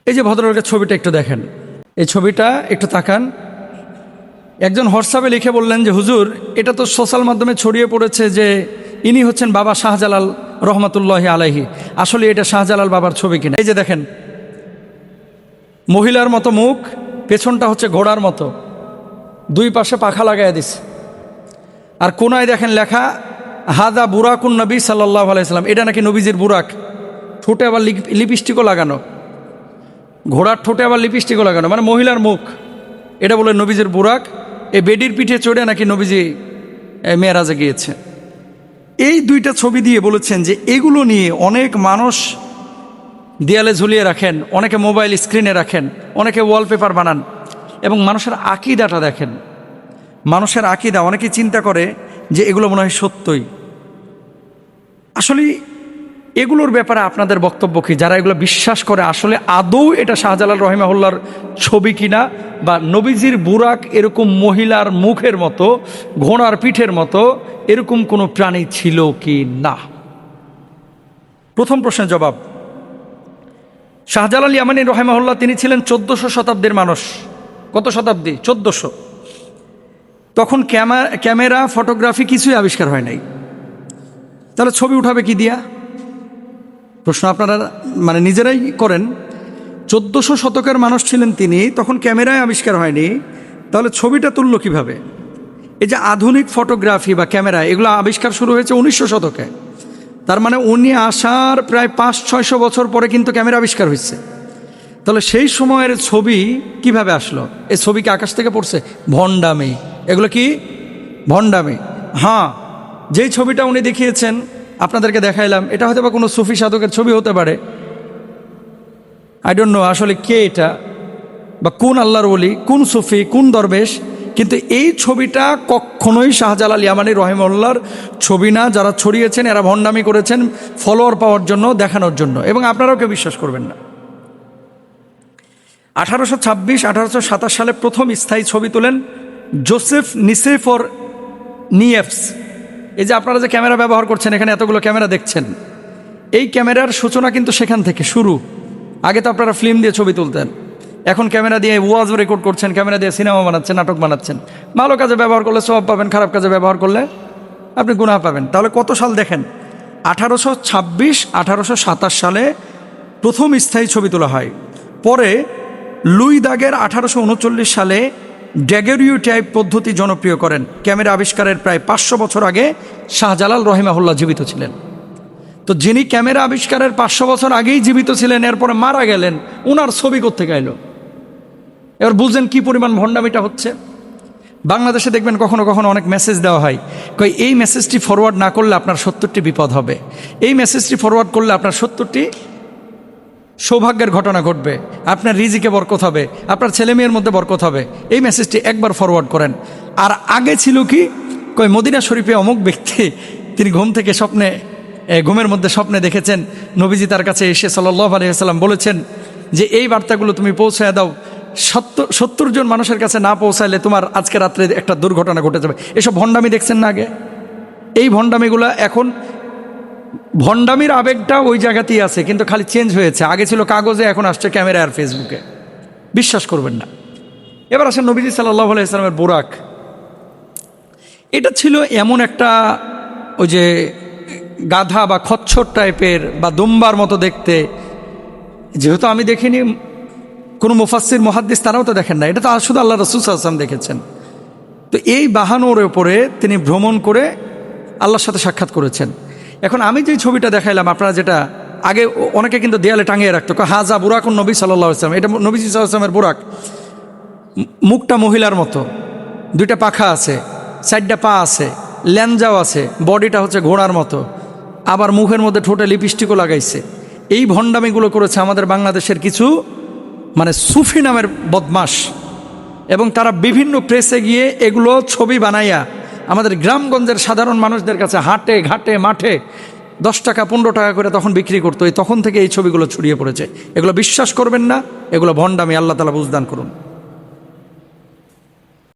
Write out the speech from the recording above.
এই যে ভদ্রলোকের ছবিটা একটু দেখেন, এই ছবিটা একটু তাকান। একজন হোয়াটসঅ্যাপে লিখে বললেন যে হুজুর, এটা তো সোশ্যাল মাধ্যমে ছড়িয়ে পড়েছে যে ইনি হচ্ছেন বাবা শাহজালাল রহমতুল্লাহি আলাইহি। আসলে এটা শাহজালাল বাবার ছবি কিনা? এই যে দেখেন, মহিলার মতো মুখ, পেছনটা হচ্ছে ঘোড়ার মতো, দুই পাশে পাখা লাগাই দিছে, আর কোনায় দেখেন লেখা হাদা বুরাকুন নবী সাল্লাল্লাহু আলাইহি সাল্লাম। এটা নাকি নবীজির বুরাক। ঠোঁটে আবার লিপস্টিকও লাগানো, ঘোড়ার ঠোঁটে আবার লিপস্টিকও লাগানো, মানে মহিলার মুখ। এটা বলে নবীজির বুরাক। এই বেডির পিঠে চড়ে নাকি নবীজি মেরাজে গিয়েছে। এই দুইটা ছবি দিয়ে বলেছেন যে এগুলো নিয়ে অনেক মানুষ দেয়ালে ঝুলিয়ে রাখেন, অনেকে মোবাইল স্ক্রিনে রাখেন, অনেকে ওয়ালপেপার বানান। এবং মানুষের আকীদাটা দেখেন, মানুষের আকীদা, অনেকে চিন্তা করে যে এগুলো মনে হয় সত্যই। আসলে এগুলোর ব্যাপারে আপনাদের বক্তব্য কি? যারা এগুলো বিশ্বাস করে, আসলে আদৌ এটা শাহজালাল রহিমাহুল্লাহর ছবি কিনা, বা নবীজির বুরাক এরকম মহিলার মুখের মতো, ঘোড়ার পিঠের মতো এরকম কোনো প্রাণী ছিল কি না? প্রথম প্রশ্নের জবাব, শাহজালাল ইয়ামানী রহিমাহুল্লাহ তিনি ছিলেন 1400 শতাব্দীর মানুষ। কত শতাব্দী? 1400। তখন ক্যামেরা ফটোগ্রাফি কিছুই আবিষ্কার হয় নাই। তাহলে ছবি উঠাবে কি দিয়া? প্রশ্ন আপনারা মানে নিজেরাই করেন। 1400 শতকের মানুষ ছিলেন তিনি, তখন ক্যামেরায় আবিষ্কার হয়নি, তাহলে ছবিটা তুললো কিভাবে? এই যে আধুনিক ফটোগ্রাফি বা ক্যামেরা, এগুলো আবিষ্কার শুরু হয়েছে 1900 শতকে। তার মানে উনি আসার প্রায় 500-600 বছর পরে কিন্তু ক্যামেরা আবিষ্কার হয়েছে। তাহলে সেই সময়ের ছবি কিভাবে আসলো? এই ছবি কি আকাশ থেকে পড়ছে? ভণ্ডামি। এগুলো কি ভণ্ডামি? হ্যাঁ, যেই ছবিটা উনি দেখিয়েছেন, আপনাদেরকে দেখাইলাম, এটা হয়তো বা কোনো সুফি সাধকের ছবি হতে পারে। আই ডোন্ট নো আসলে কে এটা, বা কোন আল্লাহর ওলি, কোন সুফি, কোন দরবেশ। কিন্তু এই ছবিটা কখনোই শাহজালাল ইয়ামানী রহিমাহুল্লাহর ছবি না। যারা ছড়িয়েছেন এরা ভণ্ডামি করেছেন ফলোয়ার পাওয়ার জন্য, দেখানোর জন্য, এবং আপনারাও কেউ বিশ্বাস করবেন না। 1826-1827 সালে প্রথম স্থায়ী ছবি তোলেন জোসেফ নিসেফর নিয়েফস। এই যে আপনারা যে ক্যামেরা ব্যবহার করছেন, এখানে এতগুলো ক্যামেরা দেখছেন, এই ক্যামেরার সূচনা কিন্তু সেখান থেকে শুরু। আগে তো আপনারা ফিল্ম দিয়ে ছবি তুলতেন, এখন ক্যামেরা দিয়ে ওয়াজ রেকর্ড করছেন, ক্যামেরা দিয়ে সিনেমা বানাচ্ছেন, নাটক বানাচ্ছেন। ভালো কাজে ব্যবহার করলে সওয়াব পাবেন, খারাপ কাজে ব্যবহার করলে আপনি গুনাহ পাবেন। তাহলে কত সাল দেখেন? 1826-1827 সালে প্রথম স্থায়ী ছবি তোলা হয়। পরে লুই দাগের 1839 সালে ড্যাগেরিওটাইপ পদ্ধতি জনপ্রিয় করেন। ক্যামেরা আবিষ্কারের প্রায় 500 বছর আগে শাহজালাল রহিমাহুল্লাহ জীবিত ছিলেন। তো যিনি ক্যামেরা আবিষ্কারের 500 বছর আগেই জীবিত ছিলেন, এরপরে মারা গেলেন, ওনার ছবি কোত্থেকে এলো? এবার বুঝলেন কি পরিমাণ ভণ্ডামিটা হচ্ছে। বাংলাদেশে দেখবেন কখনো কখনো অনেক মেসেজ দেওয়া হয়, কই এই মেসেজটি ফরওয়ার্ড না করলে আপনার 70টি বিপদ হবে, এই মেসেজটি ফরওয়ার্ড করলে আপনার 70টি সৌভাগ্যের ঘটনা ঘটবে, আপনার রিজিকে বরকত হবে, আপনার ছেলে মেয়ের মধ্যে বরকত হবে, এই মেসেজটি একবার ফরওয়ার্ড করেন। আর আগে ছিল কি, কই মদিনা শরীফে অমুক ব্যক্তি তিনি ঘুমের মধ্যে স্বপ্নে দেখেছেন নবীজি তার কাছে এসে সাল্লাল্লাহু আলাইহি ওয়াসাল্লাম বলেছেন যে এই বার্তাগুলো তুমি পৌঁছায় দাও, 70 জন মানুষের কাছে না পৌঁছাইলে তোমার আজকে রাত্রে একটা দুর্ঘটনা ঘটে যাবে। এসব ভণ্ডামি দেখছেন না আগে? এই ভণ্ডামিগুলো এখন, ভণ্ডামির আবেগটা ওই জায়গাতেই আছে, কিন্তু খালি চেঞ্জ হয়েছে। আগে ছিল কাগজে, এখন আসছে ক্যামেরা আর ফেসবুকে। বিশ্বাস করবেন না। এবার আসেন নবীজি সাল্লাল্লাহু আলাইহি ওয়াসাল্লামের বুরাক। এটা ছিল এমন একটা, ওই যে গাধা বা খচ্চর টাইপের বা দুম্বার মতো দেখতে, যেহেতু আমি দেখিনি, কোনো মুফাসসির মুহাদ্দিস তারাও তো দেখেন না, এটা তো শুধু আল্লাহ রাসূল সাল্লাল্লাহু আলাইহি ওয়াসাল্লাম দেখেছেন। তো এই বাহনের উপরে তিনি ভ্রমণ করে আল্লাহর সাথে সাক্ষাৎ করেছেন। এখন আমি যে ছবিটা দেখাইলাম, আপনারা যেটা আগে অনেকে কিন্তু দেয়ালে টাঙিয়ে রাখতো, হাজা বুরাকুন নবী সাল্লাল্লাহু আলাইহি ওয়াসাল্লাম, এটা নবী সাল্লাল্লাহু আলাইহি ওয়াসাল্লামের বুরাক। মুখটা মহিলার মতো, দুইটা পাখা আছে, 4টা পা আছে, ল্যাঞ্জাও আছে, বডিটা হচ্ছে ঘোড়ার মতো, আবার মুখের মধ্যে ঠোঁটে লিপস্টিকও লাগাইছে। এই ভণ্ডামিগুলো করেছে আমাদের বাংলাদেশের কিছু মানে সুফি নামের বদমাশ, এবং তারা বিভিন্ন প্রেসে গিয়ে এগুলো ছবি বানাইয়া আমাদের গ্রামগঞ্জের সাধারণ মানুষদের কাছে হাটে ঘাটে মাঠে 10 টাকা 15 টাকা করে তখন বিক্রি করতো। তখন থেকে এই ছবিগুলো ছড়িয়ে পড়েছে। এগুলো বিশ্বাস করবেন না, এগুলো ভণ্ডামি। আল্লাহ তাআলা বুঝদান করুন।